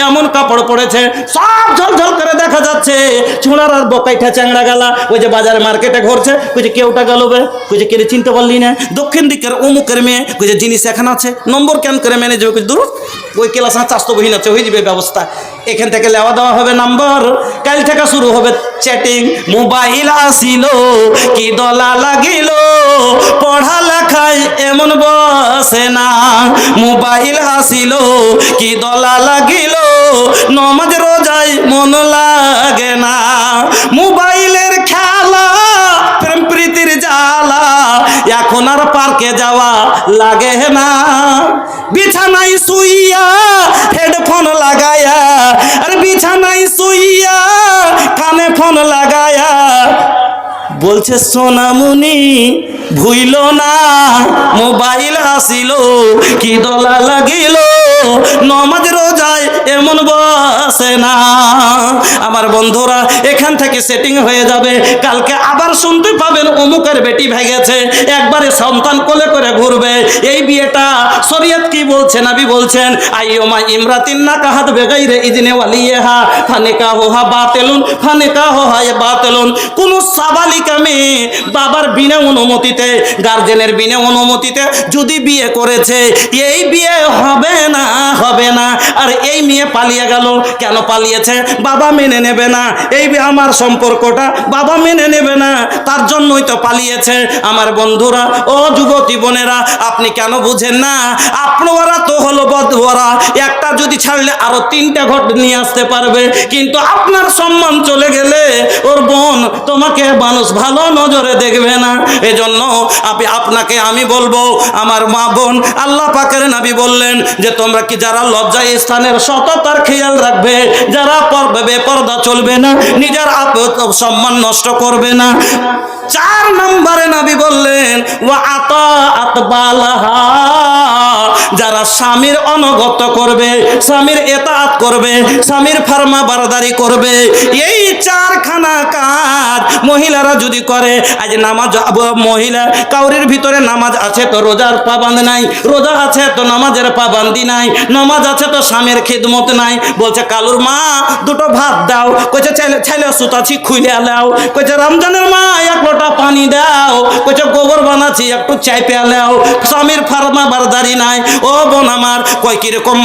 এমন কাপড় পরেছে সব ঝলঝল করে দেখা যাচ্ছে, ছোঁড়ার আর বকাইটা চ্যাংড়া গেলা। ওই যে বাজারে মার্কেটে ঘুরছে, ওই যে কেউটা গেল বে, ওই যে কেড়ে চিনতে পারলি না, দক্ষিণ দিকের অমুকের মেয়ে, ওই যে জিনিস এখানে আছে, নম্বর কেন করে মেনে যাবে, দূর ওই ক্লাস চাস্তো বহিন আছে, হয়ে যাবে ব্যবস্থা। এখান থেকে লেওয়া দেওয়া হবে নাম্বার, কাল থেকে শুরু হবে চ্যাটিং। মোবাইল আসিল কি দলা লাগিল, পড়ালেখায় এমন বসে না। মোবাইল আসিল কি দলা লাগিল, নমাজ রোজায় মন লাগে না। মোবাইলের খেলা প্রেম প্রীতির জ্বালা, এখন আর পার্কে যাওয়া লাগে না। বিছানায় শুইয়া হেডফোন লাগায়া, আর বিছানায় শুইয়া কানে ফোন লাগায়া বলছে সোনামুনি ভুইল না, মোবাইল আসিল কি দলা লাগিল, নমাজ রোজায় এমন বসে না। আমার বন্ধুরা, এখান থেকে সেটিং হয়ে যাবে, কালকে আবার শুনতে পাবেন অমুকের বেটি ভেগেছে, একবারে সন্তান কোলে করে ঘুরবে। এই বিয়েটা শরীয়ত কি বলছে? নবী বলছেন আইয়ুমা ইমরাতিন নাকাহাত বেগাইরে ইজনে ওয়ালিহা ফানিকাহুহা বাতিলুন, ফানিকাহুহা বাতিলুন। কোন সাবালিকা মেয়ে বাবার বিনা অনুমতিতে, গার্জেনের বিনা অনুমতিতে যদি বিয়ে করেছে, এই বিয়ে হবে না, হবে না। আর এই মেয়ে পালিয়ে গেল, কেন পালিয়েছে? বাবা মেনে নেবে না, এই আমার সম্পর্কটা বাবা মেনে নেবে না, তার জন্যই তো পালিয়েছে। আমার বন্ধুরা, ও যুবতী বোনেরা, আপনি কেন বুঝেন না? আপনারা তো হলো বধুয়ারা, একটা যদি ছাড়লে আরো 3টা ঘট নিয়ে আসতে পারবে, কিন্তু আপনার সম্মান চলে গেলে ওর বোন তোমাকে মানুষ ভালো নজরে দেখবে না। এজন্য আপনাকে আমি বলবো, আমার মা বোন, আল্লাহ পাকের নবী বললেন যে তোমরা কি যারা লজ্জা স্থানের সততার খেয়াল রাখবে, যারা বেপরদা চলবে না, নিজের সম্মান নষ্ট করবে না। 4 নম্বরে নবী বললেন ওয়া আতাআত বালাহা, যারা স্বামীর অনুগত করবে, স্বামীর ইতাআত করবে, স্বামীর ফরমা বারদারি করবে। এই 4খানা কাজ মহিলারা যদি করে, আজ নামাজ, মহিলা কাউরির ভিতরে নামাজ আছে তো রোজার পাবন্দ নাই, রোজা আছে তো নামাজের পাবন্দি নাই, নামাজ আছে তো স্বামীর খিদমত নাই। বলছে কালুর মা 2টো ভাত দাও, কইছে ছেলে সুতাছি খুইলে দাও, কইছে রমজানের মা 1 লোটা পানি দাও, কইছে গোবর বানাচ্ছি একটু চাই পেয়ালাও। স্বামীর ফরমা বারদারি নাই। ও বোন আমার, কয় কিরকম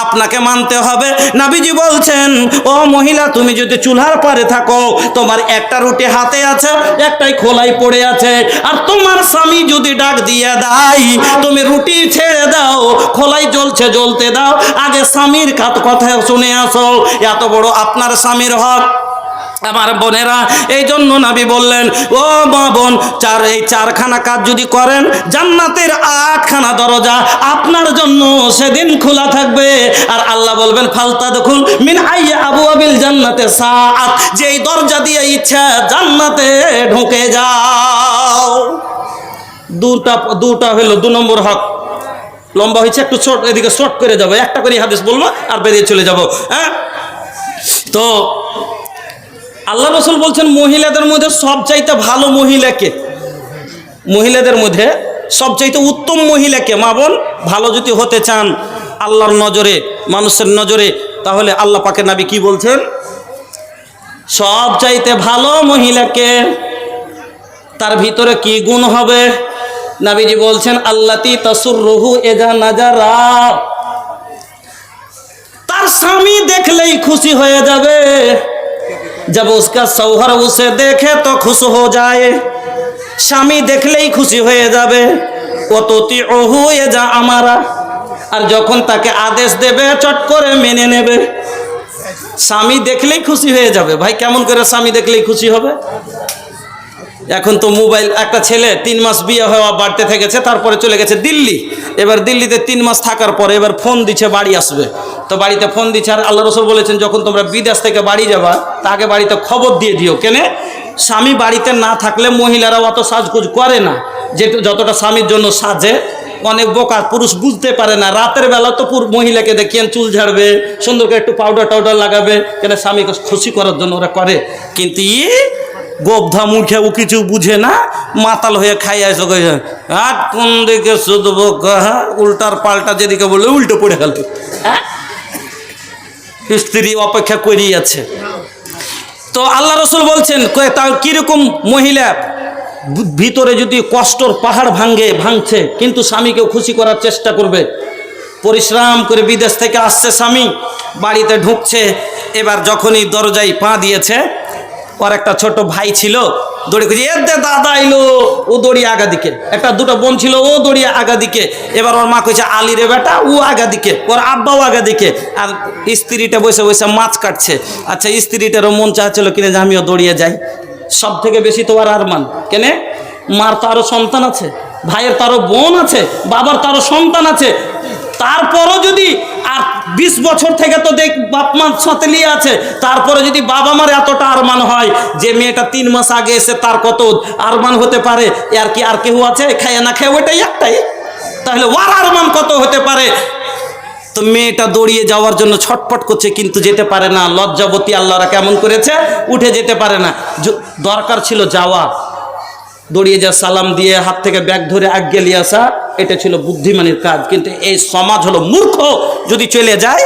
আপনাকে মানতে হবে? নবীজি বলছেন ও মহিলা, তুমি যদি চুলার পারে থাকো, তোমার একটা রুটি হাতে আছে, একটাই খোলাই পড়ে আছে, আর তোমার স্বামী যদি ডাক দিয়ে দেয়, তুমি রুটি ছেড়ে দাও, খোলাই জ্বলছে জ্বলতে দাও, আগে স্বামীর কথা শুনে আসো। এত বড় আপনার স্বামীর হক। আমার বোনেরা, এই জন্য নবী বললেন ও মা বোন, এই 4খানা কাজ যদি করেন, জান্নাতের 8খানা দরজা আপনার জন্য সেদিন খোলা থাকবে। আর আল্লাহ বলবেন ফালতাদখুল মিন আইয়ি আবওয়াবিল জান্নাতে সাআত, যেই দরজা দিয়ে ইচ্ছা জান্নাতে ঢুকে যাও। দুটা হলো 2 নম্বর হক। লম্বা হয়েছে, একটু ছোট, এদিকে শর্ট করে যাবো, একটা করে হাদিস বলবো আর বেরিয়ে চলে যাব। হ্যাঁ, তো আল্লাহ রাসূল বলছেন মহিলাদের মধ্যে সবচাইতে ভালো মহিলাকে, মহিলাদের মধ্যে সবচাইতে উত্তম মহিলাকে। মা বোন, ভালো যদি হতে চান আল্লাহর নজরে, মানুষের নজরে, তাহলে আল্লাহ পাকের নবী কি বলছেন? সবচাইতে ভালো মহিলাকে। তার ভিতরে কি গুণ হবে? নবীজি বলছেন আল্লাতি তাসুররুহু ইযা নাজারা, তার স্বামী দেখলেই খুশি হয়ে যাবে। जब उसका शौहर उसे देखे तो खुश हो जाए, স্বামী দেখলেই খুশি হয়ে যাবে। ওয়াতুতিউহু ইযা আমারা, আর যখন তাকে আদেশ দেবে চট করে মেনে নেবে। স্বামী দেখলেই খুশি হয়ে যাবে। ভাই, কেমন করে স্বামী দেখলেই খুশি হবে? এখন তো মোবাইল, একটা ছেলে 3 মাস বিয়ে হওয়া বাড়িতে থেকেছে, তারপরে চলে গেছে দিল্লি। এবার দিল্লিতে 3 মাস থাকার পরে এবার ফোন দিচ্ছে বাড়ি আসবে, তো বাড়িতে ফোন দিচ্ছে। আর আল্লাহ রাসূল বলেছেন যখন তোমরা বিদেশ থেকে বাড়ি যাবা, তাকে বাড়িতে খবর দিয়ে দিও। কেনে? স্বামী বাড়িতে না থাকলে মহিলারা অত সাজগুজ করে না, যতটা স্বামীর জন্য সাজে। অনেক বোকা পুরুষ বুঝতে পারে না, রাতের বেলা তো মহিলাকে দেখিয়েন চুল ঝাড়বে, সুন্দর করে একটু পাউডার টাউডার লাগাবে, কেন? স্বামীকে খুশি করার জন্য ওরা করে। কিন্তু গোবধা মুখে ও কিছু বুঝে না, মাতাল হয়ে খাই আসো, হাট কোন দিকে শুধবো, উল্টার পাল্টা যেদিকে বললে উল্টো পড়ে গেল। স্ত্রী অপেক্ষা করেই আছে। তো আল্লাহ রসুল বলছেন তা কীরকম মহিলা ভিতরে যদি কষ্টর পাহাড় ভাঙছে কিন্তু স্বামীকেও খুশি করার চেষ্টা করবে। পরিশ্রম করে বিদেশ থেকে আসছে স্বামী, বাড়িতে ঢুকছে, এবার যখনই দরজায় পা দিয়েছে, ওর একটা ছোট ভাই ছিল, দড়ি খুঁজে এতে দাদা এলো, ও দড়িয়ে আগা দিকে, একটা দুটো বোন ছিল, ও দড়িয়ে আগা দিকে, এবার ওর মা কইছে আলী রে বেটা, ও আগা দিকে, ওর আব্বাও আগা দিকে, আর স্ত্রীটা বসে বসে মাছ কাটছে। আচ্ছা, স্ত্রীটারও মন চাচ্ছিল কিনে যে আমিও দড়িয়ে যাই। সব থেকে বেশি তো আর আরমান কেনে, মার তো আরো সন্তান আছে, ভাইয়ের তারও বোন আছে, বাবার তারও সন্তান আছে, তারপরও যদি আর 20 বছর থেকে তো দেখ বাপ মার সাথে নিয়ে আছে, তারপরে যদি বাবা মার এতটা আরমান হয় যে মেয়েটা 3 মাস আগে এসে তার কত আরমান হতে পারে, আর কি আর কেউ আছে খায় না খায় ওইটাই একটাই, তাহলে ওর আরমান কত হতে পারে। তো মেয়েটা দৌড়িয়ে যাওয়ার জন্য ছটফট করছে কিন্তু যেতে পারে না, লজ্জাবতী আল্লাহরা কেমন করেছে, উঠে যেতে পারে না। দরকার ছিল যাওয়া, দৌড়িয়ে যা সালাম দিয়ে হাত থেকে ব্যাগ ধরে আগে নিয়ে আসা, এটা ছিল বুদ্ধিমানের কাজ। কিন্তু এই সমাজ হলো মূর্খ, যদি চলে যায়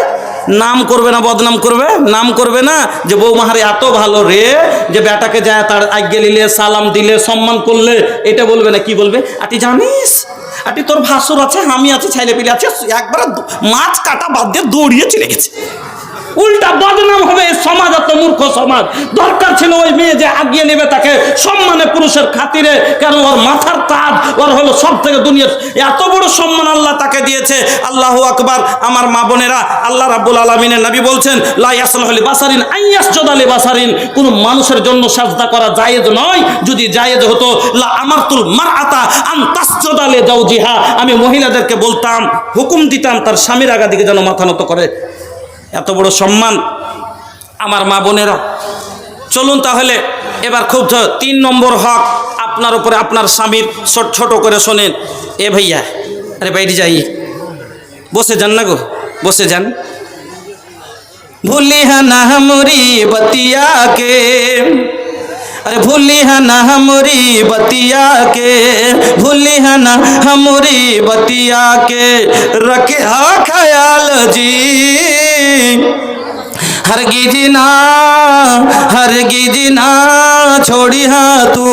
নাম করবে না, বদনাম করবে, নাম করবে না যে বৌমাহারে এত ভালো রে যে বেটাকে যায় তার আগে নিলে সালাম দিলে সম্মান করলে, এটা বলবে না। কি বলবে, আটি জানিস আটি তোর ভাসুর আছে, আমি আছি, ছেলে পিলে আছে, একবার মাছ কাটা বাদ দিয়ে দৌড়িয়ে চলে গেছে। উল্টা বদনাম হবে। সমাজ এত মূর্খ সমাজ। দরকার ছিল ওই মেয়ে যে আগিয়ে নেবে তাকে সম্মানে, পুরুষের খাতিরে, কারণ ওর মাথার তাজ, ওর হলো সব থেকে দুনিয়ার এত বড় সম্মান আল্লাহ তাকে দিয়েছে। আল্লাহু আকবার। আমার মা বোনেরা, আল্লাহ রাব্বুল আলামিনের নবী বলছেন লা ইয়াসলাহু লিবাসারিন আইয়াসজুদা লিবাসারিন, কোন মানুষের জন্য সাজদা করা জায়েজ নয়। যদি জায়েজ হতো লা আমারতুল মারআতা আন তাসজুদা লিজাওজিহা, আমি মহিলাদেরকে বলতাম, হুকুম দিতাম তার স্বামীর আগা দিকে যেন মাথা নত করে। এত বড় সম্মান আমার মা বোনেরা। চলুন তাহলে এবার খুব 3 নম্বর হক আপনার উপরে আপনার স্বামীর, ছোট করে শোনেন। এ ভাইয়া, আরে বাইরে যাই, বসে যান না গো, বসে যান। ভুলি না हमरी बतिया के, अरे भूली है ना हमरी बतिया के, भूली है ना हमरी बतिया के, रखे हा ख्याल जी, हरगिज ना छोड़ी हाँ तू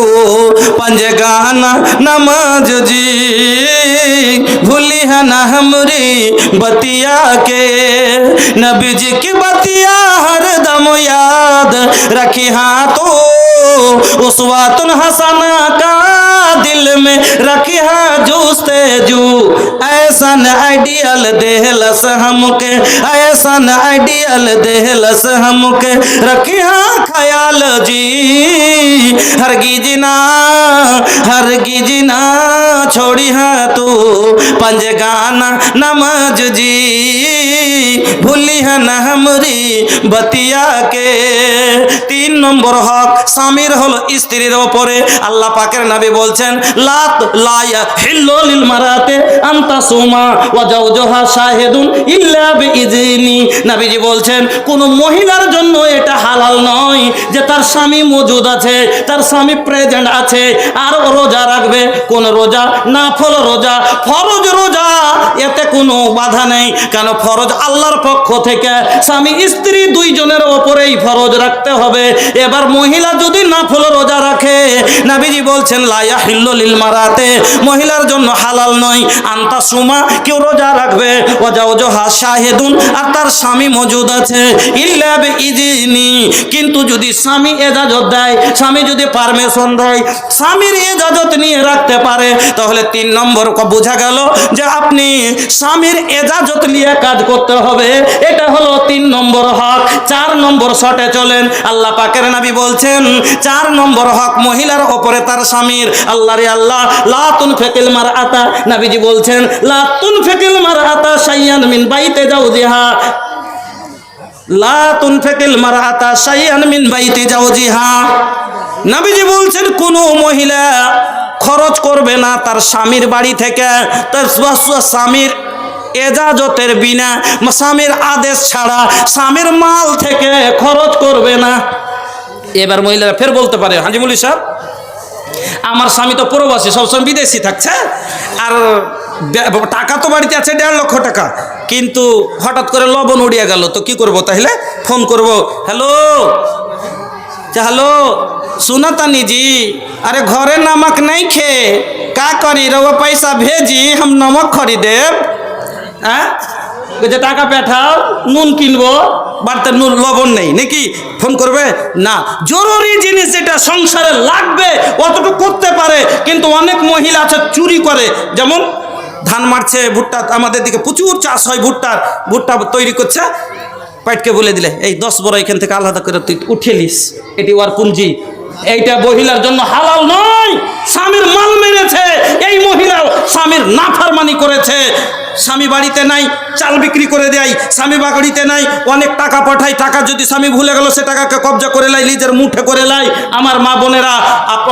पंजगाना नमाज जी, भूली है ना हमरी बतिया के, नबी जी की बतिया हर दम याद रखी हाँ तो उसवातुन हसना का दिल में रखी हाँ जूस्ते जू, ऐसा न आइडियल देहलस हमके, ऐसा न आइडियल देहलस हमके, रखी हाँ ख्याल जी, हरगिज ना छोड़ी हाँ तू पंजगाना नमाज जी, भूली है ना हमरी बतिया के। 3 নম্বর হক স্বামীর হলো স্ত্রীর উপরে। আল্লাহ পাকের নবী বলছেন লা ইয়াহিল্লু লিল মারাতি আন তাসুমা ওয়া জাওজুহা শাহিদুন ইল্লা বিইজনি। নবীজি বলছেন কোন মহিলার জন্য এটা হালাল নয় যে তার স্বামী মজুদ আছে, তার স্বামী প্রেজেন্ট আছে আর রোজা রাখবে। কোন রোজা? নাফল রোজা। ফরজ রোজা এতে কোনো বাধা নেই, কেন ফরজ আল্লাহর পক্ষ থেকে, স্বামী স্ত্রী দুইজনের ওপরেই ফরজ রাখতে হবে। এবার মহিলা যদি নাফল রোজা রাখে, নবীজি বলছেন লা ইয়াহিল্লু লিল মারাতি, মহিলার জন্য হালাল নয় আনতা সুমা, কেউ রোজা রাখবে, ওয়া জাওজুহা শাহিদুন, আর তার স্বামী মজুদ আছে, ইল্লা বিইজনি, কিন্তু যদি স্বামী এজাজত দেয়, স্বামী যদি পারমিশন দেয়, স্বামীর এজাজত নিয়ে রাখতে পারে, তাহলে 3 নম্বর বোঝা গেল যে আপনি স্বামীর এজাজত নিয়ে কাজ করতে হবে। এটা হলো 3 নম্বর হক। 4 নম্বর শটে চলেন। আল্লাহ পাকের নবী বলছেন 4 নম্বর হক মহিলার উপরে তার স্বামীর। আল্লাহ রে আল্লাহ, লা তুনফিকিল মারআতা, নবীজি বলছেন লা তুনফিকিল মারআতা শাইয়ান মিন বাইতি জাওজিহা, লা তুনফিকিল মারআতা শাইয়ান মিন বাইতি জাওজিহা। নবীজি বলছেন কোন মহিলা খরচ করবে না তার স্বামীর বাড়ি থেকে, তার স্বামীর এজাজতের বিনা, স্বামীর আদেশ ছাড়া স্বামীর মাল থেকে খরচ করবে না। এবার মহিলারা ফের বলতে পারে, হাজি মুলি সাহেব আমার স্বামী তো প্রবাসী, সবসময় বিদেশি থাকছে, আর টাকা তো বাড়িতে আছে 1.5 লক্ষ টাকা, কিন্তু হঠাৎ করে লবণ উড়িয়ে গেল, তো কি করব? তাহলে ফোন করব, হ্যালো হ্যালো सुनतानी जी, अरे घरे नमक नहीं खे, का करी रहो पैसा भेजी हम नमक खरीदे। যে টাকা পাঠাও নুন কিনবো, বাড়িতে নুন লবণ নেই নাকি, ফোন করবে না। জরুরি জিনিস যেটা সংসারে লাগবে অতটুকু করতে পারে, কিন্তু অনেক মহিলা আছে চুরি করে। যেমন ধান মারছে, ভুট্টা আমাদের দিকে প্রচুর চাষ হয়, ভুট্টা তৈরি করছে, পাইটকে বলে দিলে এই 10 বড় এখান থেকে আলাদা করে তুই উঠিয়ে নিস, এটি ওর পুঞ্জি। এইটা মহিলার জন্য হালাল নয়, স্বামীর মাল মেরেছে এই মহিলা, স্বামীর নাফরমানি করেছে। স্বামী বাড়িতে নাই, চাল বিক্রি করে দেয়। স্বামী বাড়িতে নাই, অনেক টাকা পাঠায়, টাকা যদি স্বামী ভুলে গেল সে টাকাকে কবজা করে লাই, নিজের মুঠে করে লাই। আমার মা বোনেরা,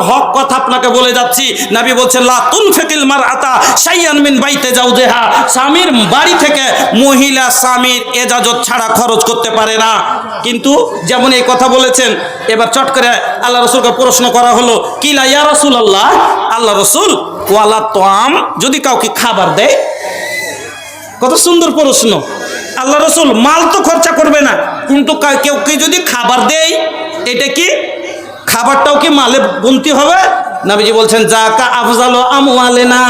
হক কথা আপনাকে বলে যাচ্ছি, নবী বলছেন লা তুনফিকিল মারআতা শাইআন মিন বাইতে জাওজিহা, স্বামীর বাড়ি থেকে মহিলা স্বামীর এজাজত ছাড়া খরচ করতে পারে না। কিন্তু যেমন এই কথা বলেছেন, এবার চট করে আল্লাহ রাসূলকে প্রশ্ন করা হলো, কিলা ইয়া রাসূলুল্লাহ, আল্লাহ রাসূল ওয়ালা তোয়াম, যদি কাউকে খাবার দেয়। কত সুন্দর প্রশ্ন। আল্লাহ রাসূল মাল তো খরচা করবে না, কিন্তু কেউ যদি খাবার দেয়, এটা কি খাবারটাও কি মালে গুনতি হবে? নবীজি বলছেন জাকা আফজালু আমওয়ালিনা,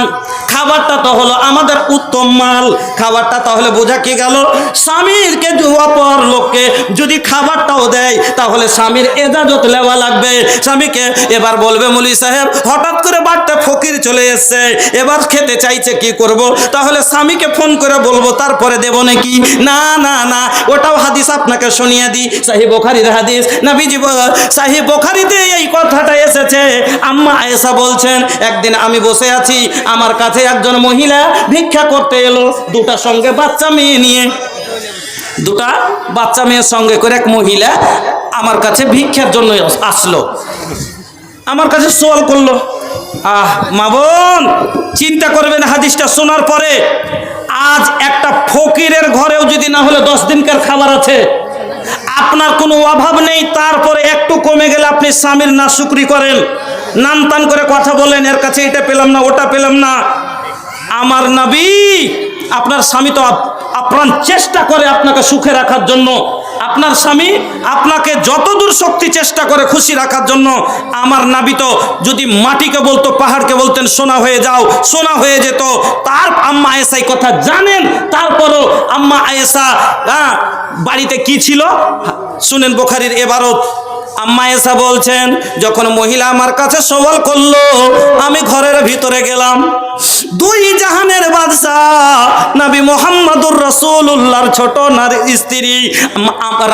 খাবারটা তো হলো আমাদের উত্তম মাল। খাবারটা তাহলে বোঝা কি গেল, স্বামীরকে অপর লোককে যদি খাবারটাও দেয় তাহলে স্বামীর এজাজত নেওয়া লাগবে। স্বামীকে এবার বলবে মৌলভী সাহেব হঠাৎ করে বাড়িতে ফকির চলে এসছে, এবার খেতে চাইছে, কি করব? তাহলে স্বামীকে ফোন করে বলবো তারপরে দেব নাকি? না না না, ওটাও হাদিস আপনাকে শুনিয়ে দিই, সহিহ বুখারীর হাদিস। নবীজি সহিহ বুখারীতে এই কথাটা এসেছে। আম্মা আয়েশা বলছেন, একদিন আমি বসে আছি, আমার কাছে একজন মহিলা ভিক্ষা করতে এলো, দুটা সঙ্গে বাচ্চা মেয়ে নিয়ে। দুটা বাচ্চা মেয়ের সঙ্গে করে এক মহিলা আমার কাছে ভিক্ষার জন্য আসলো, আমার কাছে সওয়াল করলো। মা বোন চিন্তা করবেন হাদিসটা শোনার পরে, আজ একটা ফকিরের ঘরেও যদি না হলে 10 দিনকার খাবার আছে, আপনার কোনো অভাব নেই, তারপরে একটু কমে গেলে আপনি স্বামীর নাশুকরি করেন, নামতান করে কথা বলেন, এর কাছে এটা পেলাম না, ওটা পেলাম না। আমার নবী, আপনার স্বামী তো আপ্রাণ চেষ্টা করে আপনাকে সুখে রাখার জন্য, আপনার স্বামী আপনাকে যতদূর শক্তি চেষ্টা করে খুশি রাখার জন্য। আমার নবী তো যদি মাটিকে বলতো, পাহাড়কে বলতেন সোনা হয়ে যাও, সোনা হয়ে যেত। তার আম্মা আয়েশা এই কথা জানেন, তারপরও আম্মা আয়েশা বাড়িতে কি ছিল শুনেন, বুখারীর এবারত। আম্মা আয়েশা বলছেন, যখন মহিলা আমার কাছে সওয়াল করলো, আমি ঘরের ভিতরে গেলাম। 2 জাহানের বাদশাহ নবী মুহাম্মদুর রাসূলুল্লাহর ছোট নারী স্ত্রী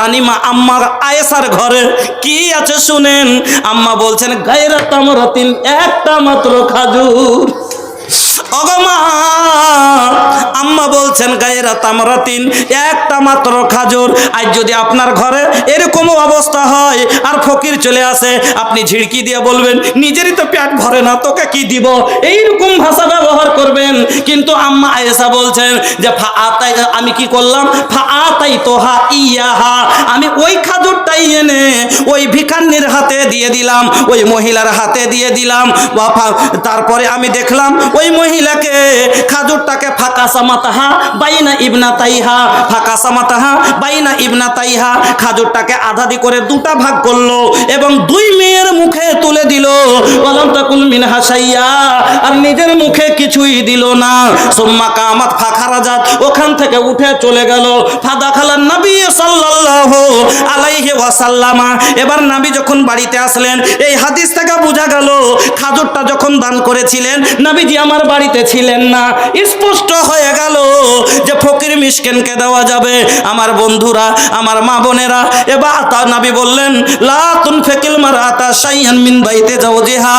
রানীমা আম্মা আয়েশার ঘরে কি আছে শুনেন। আম্মা বলছেন গায়রা তামরাতিন, একটা মাত্র খাজুর। অগমা আম্মা বলছেন গায়রা তামরাতিন, একটা মাত্র খাজুর। আজ যদি আপনার ঘরে এরকম অবস্থা হয় আর ফকির চলে আসে, আপনি ঝিড়কি দিয়ে বলবেন নিজেরই তো পেট ভরে না, তোকে কি দিব, এইরকম ভাষা ব্যবহার করবেন। কিন্তু আম্মা আয়েশা বলছেন যে আমি কি করলাম, ফাআতাই তোহা ইয়াহা, আমি ওই খাজুরটাই এনে ওই ভিখারির হাতে দিয়ে দিলাম, ওই মহিলার হাতে দিয়ে দিলাম। তারপরে আমি দেখলাম ওই মহিলাকে খাজুরটাকে ফাঁকা সামাতাহা বাইনা ইবনাতাইহা, ফাঁকা সামাতাহা বাইনা ইবনাতাইহা, খাজুরটাকে আধাদি করে 2টা ভাগ করলো এবং 2 মেয়ের মুখে তুলে দিল। ওয়ালাম তাকুল মিনহা শাইয়া, আর নিজের মুখে কিছুই দিল না। সুম্মা কামাত ফাখারাজাত, ওখান থেকে উঠে চলে গেল। ফাদাখালান নবী সাল্লাল্লাহু আলাইহি ওয়াসাল্লামা, এবার নবী যখন বাড়িতে আসলেন, এই হাদিস থেকে বোঝা গেল খাজুরটা যখন দান করেছিলেন নবীজি আমার বাড়িতে ছিলেন না। স্পষ্ট হয়ে গেল যে ফকির মিসকিনকে দেওয়া যাবে। আমার বন্ধুরা, আমার মা বোনেরা, এবার তা নবী বললেন লা তুনফিকিল মারআতা শাইআন মিন বাইতে জাওজিহা,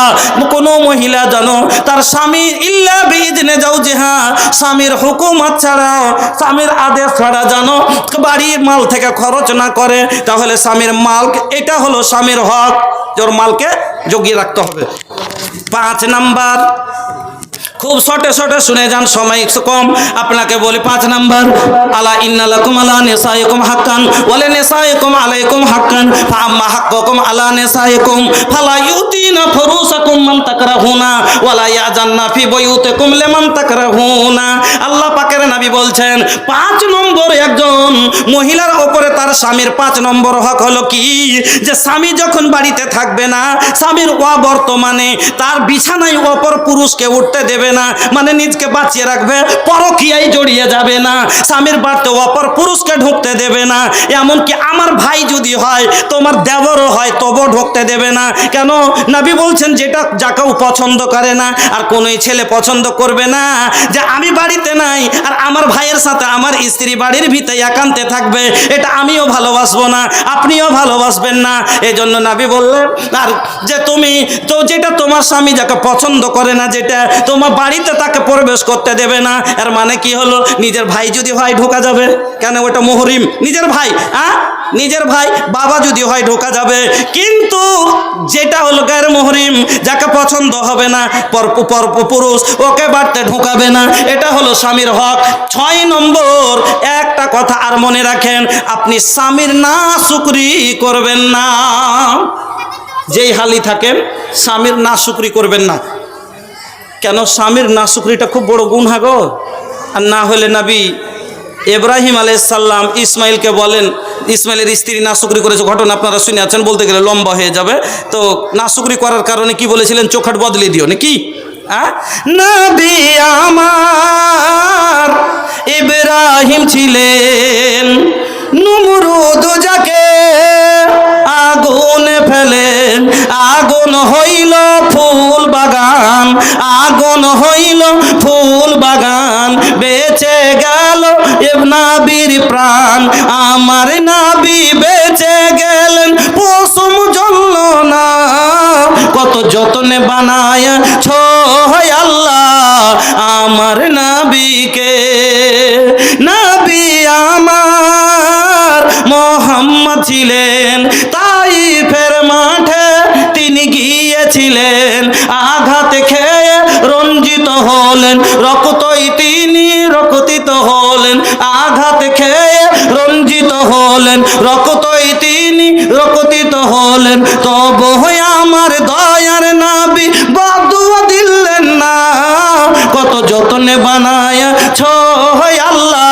কোনো মহিলা জানো তার স্বামী ইল্লা বিইজনে জাওজিহা, স্বামীর হুকুমত ছাড়া, স্বামীর আদেশ ছাড়া জানো বাড়ির মাল থেকে খরচ না করে, তাহলে স্বামীর মাল, এটা হলো স্বামীর হক, ওর মালকে জগিয়ে রাখতে হবে। 5 নাম্বার খুব শর্টে শর্টে শুনে যান, সময় কম। আপনাকে বলি 5 নাম্বার, আলা ইন্নালাকুম আলা নিসাইকুম হাক্কান ওয়ালা নিসাইকুম আলাইকুম হাক্কান ফাআম্মা হাক্কুকুম আলা নিসাইকুম ফালা ইউতিনা ফুরুসাকুম মান তাকরাহুনা ওয়ালা ইয়াজান্না ফি বুয়ুতিকুম লিমান তাকরাহুনা। আল্লাহ পাকের নবী বলছেন 5 নম্বর একজন মহিলার উপরে তার স্বামীর 5 নম্বর হক হলো কি, যে স্বামী যখন বাড়িতে থাকবে না, স্বামীর অবর্তমানে তার বিছানায় অপর পুরুষকে উঠতে দেবে না, মানে নিজকে বাঁচিয়ে রাখবে, পরকীয়ায় জড়িয়ে যাবে না, স্বামীর বাড়িতে অপর পুরুষকে ঢুকতে দেবে না। এমনকি আমার ভাই যদি হয়, তোমার দেবরও হয়, তবুও ঢুকতে দেবে না। কেন? নবী বলছেন যেটা যাকেও পছন্দ করে না আর কোনোই ছেলে পছন্দ করবে না যে আমি বাড়িতে নাই আর আমার ভাইয়ের সাথে আমার স্ত্রী বাড়ির ভিতরে একান্তে থাকবে, এটা আমিও ভালোবাসবো না, আপনিও ভালোবাসবেন না। এজন্য নবী বললেন, আর যে তুমি তো যেটা তোমার স্বামী যাকে পছন্দ করে না, যেটা তোমার বাড়িতে তাকে প্রবেশ করতে দেবে না, এর মানে কি হলো? নিজের ভাই যদি হয় ঢোকা যাবে, কেন? ওটা মুহরিম, নিজের ভাই, নিজের ভাই বাবা যদি হয় ঢোকা যাবে, কিন্তু যেটা হলো গায়ের মুহরিম, যাকে পছন্দ হবে না পর পুরুষ, ওকে বাড়িতে ঢোকাবে না। এটা হলো স্বামীর হক। 6 নম্বর একটা কথা আর মনে রাখেন, আপনি স্বামীর না শুকরি করবেন না। যেই হালি থাকেন স্বামীর না শুকরি করবেন না। কেন? স্বামীর না শুকরিটা খুব বড় গুনাহ গো। আর না হলে নবী ইব্রাহিম আলাইহিস সালাম ইসমাইলকে বলেন, ইসমাইলের স্ত্রী নাশুকরি করেছে, ঘটনা আপনারা শুনে আছেন, বলতে গেলে লম্বা হয়ে যাবে। তো নাশুকরি করার কারণে কি বলেছিলেন? চোখাট বদলে দিও নাকি? নবী আমার ইব্রাহিম ছিলেন নমরুদ যাকে আগুন ফেলেন, আগুন হইল ফুল বাগান, আগুন হইল ফুল বাগান, বেঁচে গেল নাবির প্রাণ, আমার নাবি বেঁচে গেলেন পশম জ্বলল না, কত যতনে বানায় ছয় আল্লাহ আমার নাবিকে। নাবি আমার মোহাম্মদ ছিলেন তাইফের মাঠে, তিনি গিয়েছিলেন আঘাত খেয়ে রঞ্জিত হলেন, রক্তই তিনি রক্তিত হলেন, আঘাত খেয়ে রঞ্জিত হলেন, রক্তই তিনি রক্তিত হলেন, তবু আমার দয়ার নবী বদুয়া দিলেন না, কত যতনে বানায় ছয় আল্লাহ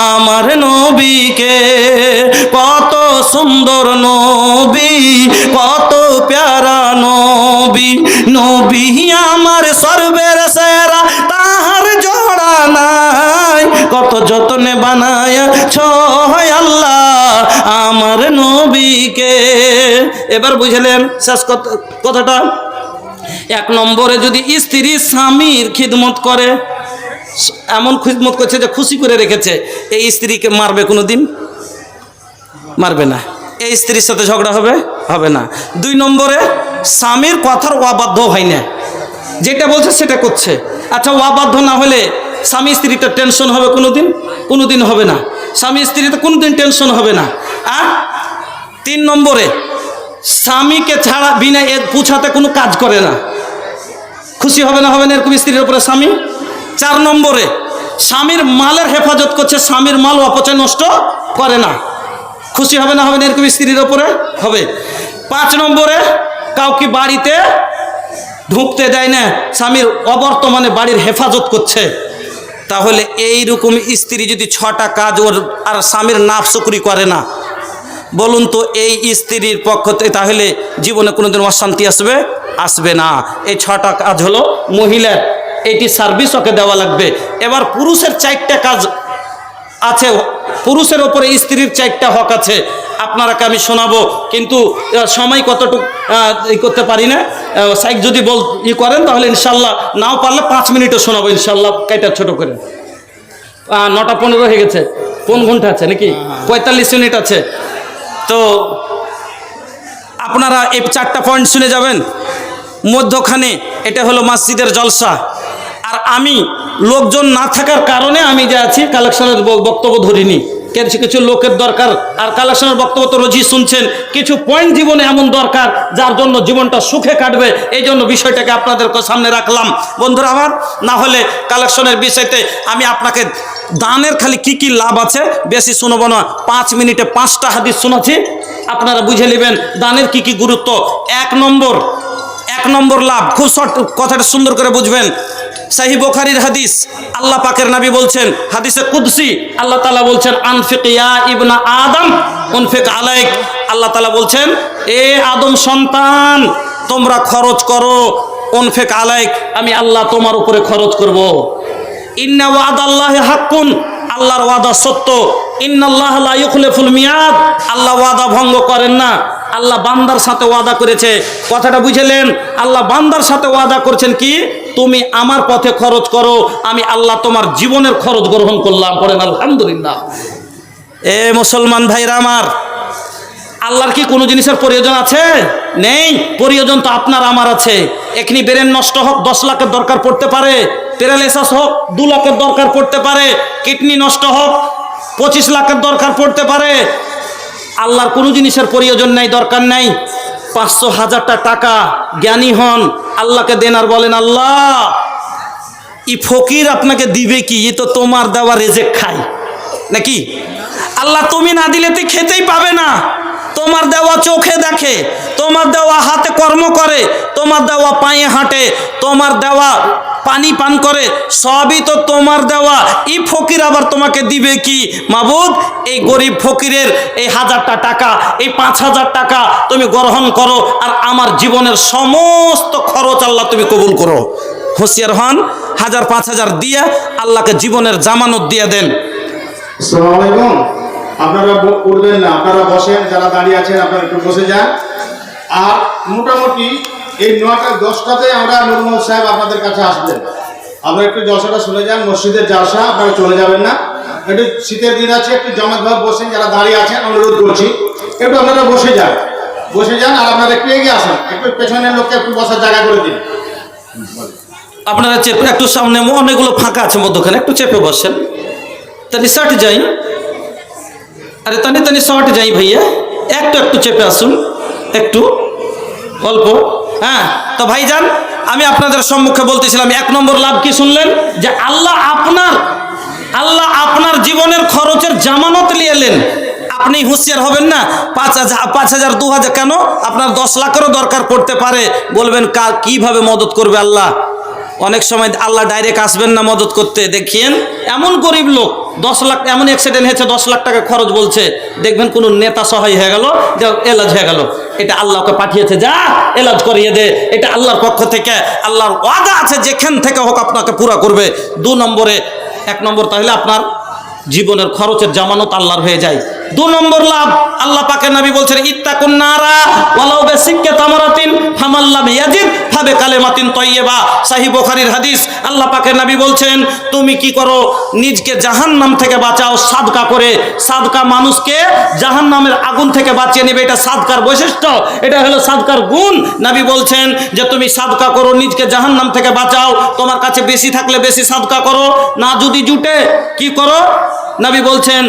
আমার নবীকে। কত সুন্দর নবী, কত প্যারা নবী, নবী আমার সর্বের সেরা, তাহার জোড়া নাই, কত যতনে বানায় ছয় আল্লাহ আমার নবীকে। এবার বুঝলেন শেষ কথাটা? 1 নম্বরে যদি স্ত্রী স্বামীর খিদমত করে, এমন খিদমত করছে যে খুশি করে রেখেছে, এই স্ত্রীকে মারবে কোনো দিন? মারবে না। এই স্ত্রীর সাথে ঝগড়া হবে? হবে না। 2 নম্বরে স্বামীর কথার অবাধ্য হয় না, যেটা বলছে সেটা করছে। আচ্ছা, অবাধ্য না হলে স্বামী স্ত্রীটা টেনশন হবে কোনো দিন? কোনো দিন হবে না। স্বামী স্ত্রীতে কোনো দিন টেনশন হবে না। 3 নম্বরে স্বামীকে ছাড়া বিনা পুছাতে কোনো কাজ করে না, খুশি হবে না? হবে না এরকম স্ত্রীর উপরে স্বামী? 4 নম্বরে স্বামীর মালের হেফাজত করছে, স্বামীর মাল অপচয় নষ্ট করে না, খুশি হবে না? হবে না এরকম স্ত্রীর উপরে? হবে। 5 নম্বরে কাউকে বাড়িতে ঢুকতে দেয় না, স্বামীর অবর্তমানে বাড়ির হেফাজত করছে। তাহলে এইরকম স্ত্রী যদি 6টা কাজ ওর আর স্বামীর নাফশুকরি করে না, বলুন তো এই স্ত্রীর পক্ষ থেকে তাহলে জীবনে কোনোদিন অশান্তি আসবে? আসবে না। এই 6টা কাজ হলো মহিলার, এটি সার্ভিস ওকে দেওয়া লাগবে। এবার পুরুষের 4টা কাজ আছে, পুরুষের ওপরে স্ত্রীর 4টা হক আছে। আপনারাকে আমি শোনাবো, কিন্তু সময় কতটুকু করতে পারি না। সাইক যদি করেন তাহলে ইনশাল্লাহ, নাও পারলে 5 মিনিটও শোনাবো ইনশাল্লাহ, কাইটা ছোট করে। 9টা 15 হয়ে গেছে, কোন ঘন্টা আছে নাকি? 45 মিনিট আছে। তো আপনারা এই 4টা পয়েন্ট শুনে যাবেন। মধ্যখানে এটা হলো মসজিদের জলসা, আর আমি লোকজন না থাকার কারণে আমি যে আছি কালেকশনের বক্তব্য ধরিনি। কিছু কিছু লোকের দরকার। আর কালেকশনের বক্তব্য তো রোজই শুনছেন, কিছু পয়েন্ট জীবনে এমন দরকার যার জন্য জীবনটা সুখে কাটবে। এই জন্য বিষয়টাকে আপনাদের সামনে রাখলাম বন্ধুরা আমার। না হলে কালেকশনের বিষয়তে আমি আপনাকে দানের খালি কি কি লাভ আছে বেশি শুনবো না, 5 মিনিটে 5টা হাদিস শোনাচ্ছি, আপনারা বুঝে নেবেন দানের কি কি গুরুত্ব। এক নম্বর লাভ, খুব শর্ট কথাটা সুন্দর করে বুঝবেন। সহিহ বুখারীর হাদিস, আল্লাহ পাকের নবী বলছেন, হাদিসে কুদসি, আল্লাহ তাআলা বলছেন আনফিক ইয়া ইবনা আদম উনফিক আলাইক। আল্লাহ তাআলা বলছেন, এ আদম সন্তান তোমরা খরচ করো, উনফিক আলাইক, আমি আল্লাহ তোমার উপরে খরচ করব। ইন্না ওয়াদাল্লাহি হাক্কুন, আল্লাহর ওয়াদা সত্য। ইন্নাল্লাহ লা ইউখলিফুল মিয়াদ, আল্লাহ ওয়াদা ভঙ্গ করেন না। আল্লাহ বান্দার সাথে ওয়াদা করেছে, কথাটা বুঝলেন? আল্লাহ বান্দার সাথে ওয়াদা করছেন কি, তুমি আমার পথে খরচ করো, আমি আল্লাহ তোমার জীবনের খরচ গ্রহণ করলাম। পড়েন আলহামদুলিল্লাহ। এ মুসলমান ভাইরা আমার, আল্লাহর কি কোনো জিনিসের প্রয়োজন আছে? নেই। প্রয়োজন তো আপনার আমার আছে। এখনি ব্রেন নষ্ট হোক 10 লাখের দরকার পড়তে পারে, প্যারালাইসিস হোক 2 লাখের দরকার পড়তে পারে, কিডনি নষ্ট হোক 25 লাখের দরকার পড়তে পারে। আল্লাহর কোনো জিনিসের প্রয়োজন নেই, দরকার নেই। 500,000টা টাকা জ্ঞানী হন, আল্লাহকে দেন আর বলেন, আল্লাহ ই ফকির আপনাকে দিবে কি, এ তো তোমার দেওয়া রেজেক খায় নাকি? আল্লাহ তুমি না দিলে তুই খেতেই পাবে না। তোমার দেওয়া চোখে দেখে, তোমার দেওয়া হাতে কর্ম করে, তোমার দেওয়া পায়ে হাঁটে, তোমার দেওয়া পানি পান করে, সবই তো তোমার দেওয়া। এই ফকির আবার তোমাকে দিবে কি? মাবুদ, এই গরিব ফকিরের এই 1000টা টাকা, এই 5000 টাকা তুমি গ্রহণ করো, আর আমার জীবনের সমস্ত খরচ আল্লাহ তুমি কবুল করো। হুঁশিয়ার হন, 1000 5000 দিয়ে আল্লাহকে জীবনের জামানত দিয়ে দেন। আসসালামু আলাইকুম। আপনারা উঠবেন না, আপনারা বসেন, যারা দাঁড়িয়ে আছেন আপনারা একটু বসে যান। আর মোটামুটি এই 9টা 10টাতে আমরা নূর মোহাম্মদ সাহেব আপনাদের কাছে আসবেন। আপনারা একটু জলসাটা শুনে যান, মসজিদের জলসা, আপনারা চলে যাবেন না। একটু শীতের দিন আছে, একটু জমাতভাবে বসেন, যারা দাঁড়িয়ে আছেন অনুরোধ করছি একটু আপনারা বসে যান। আর আপনারা একটু এগিয়ে আসেন, একটু পেছনের লোককে একটু বসার জায়গা করে দিন। আপনারা চেপে একটু সামনে, অনেকগুলো ফাঁকা আছে মধ্যখানে, একটু চেপে বসেন। তাহলে শর্ট যাই, আরে তানি শর্ট যাই ভাইয়া, একটু চেপে আসুন, একটু অল্প। হ্যাঁ, তো ভাইজান আমি আপনাদের সম্মুখে বলতেছিলাম, 1 নম্বর লাভ কি শুনলেন? যে আল্লাহ আপনার জীবনের খরচের জামানত নিয়ে এলেন। আপনি হুঁশিয়ার হবেন না, 5,000 2,000 কেন, আপনার 10 লাখেরও দরকার পড়তে পারে। বলবেন কিভাবে মদত করবে আল্লাহ? অনেক সময় আল্লাহ ডাইরেক্ট আসবেন না মদত করতে। দেখিয়েন এমন গরিব লোক 10 লাখ, এমন অ্যাক্সিডেন্ট হয়েছে 10 লাখ টাকা খরচ বলছে, দেখবেন কোন নেতা সহায় হয়ে গেল, যে এলাজ হয়ে গেল, এটা আল্লাহকে পাঠিয়েছে, যা এলাজ করিয়ে দে, এটা আল্লাহর পক্ষ থেকে, আল্লাহর ওয়াদা আছে যেখান থেকে হোক আপনাকে পুরা করবে। 2 নম্বরে, 1 নম্বর তাহলে আপনার জীবনের খরচের জামানত আল্লাহর হয়ে যায়। 2 নম্বর লাভ, আল্লাহ পাকের নবী বলছেন, ইত্তাকুন নারা ওয়ালাউ বিসিক্কা তামারাতিন ফামাল্লাম ইয়াজিদ ফাবিকালিমাতিন তাইয়্যিবা। সহিহ বুখারীর হাদিস, আল্লাহ পাকের নবী বলছেন, তুমি কি করো, নিজকে জাহান্নাম থেকে বাঁচাও সাদকা করে। সাদকা মানুষকে জাহান্নামের আগুন থেকে বাঁচিয়ে নেবে, এটা সাদকার বৈশিষ্ট্য, এটা হলো সাদকার গুণ। নবী বলছেন যে তুমি সাদকা করো, নিজকে জাহান্নাম থেকে বাঁচাও। তোমার কাছে বেশি থাকলে বেশি সাদকা করো, না যদি জুটে কি করো? নবী বলছেন,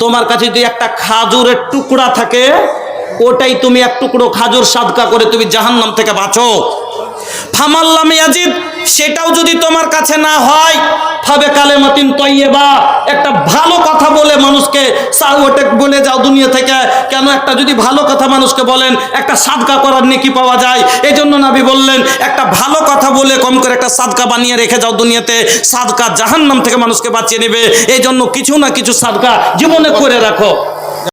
তোমার কাছে যদি একটা খাজুরের টুকরা থাকে, ওটাই তুমি 1 টুকরো খাজুর সাদকা করে তুমি জাহান্নাম থেকে বাঁচো। ফামাল্লাম ইয়াজিদ, সেটাও যদি তোমার কাছে না হয়, ফাবে কালেমাতিন তাইয়্যিবা, একটা ভালো কথা বলে মানুষকে ওটা বলে যাও দুনিয়া থেকে। কেন? একটা যদি ভালো কথা মানুষকে বলেন, একটা সাদকা করার নেকি পাওয়া যায়। এই জন্য নবী বললেন, একটা ভালো কথা বলে কম করে একটা সাদকা বানিয়ে রেখে যাও দুনিয়াতে, সাদকা জাহান্নাম থেকে মানুষকে বাঁচিয়ে নেবে। এই জন্য কিছু না কিছু সাদকা জীবনে করে রাখো।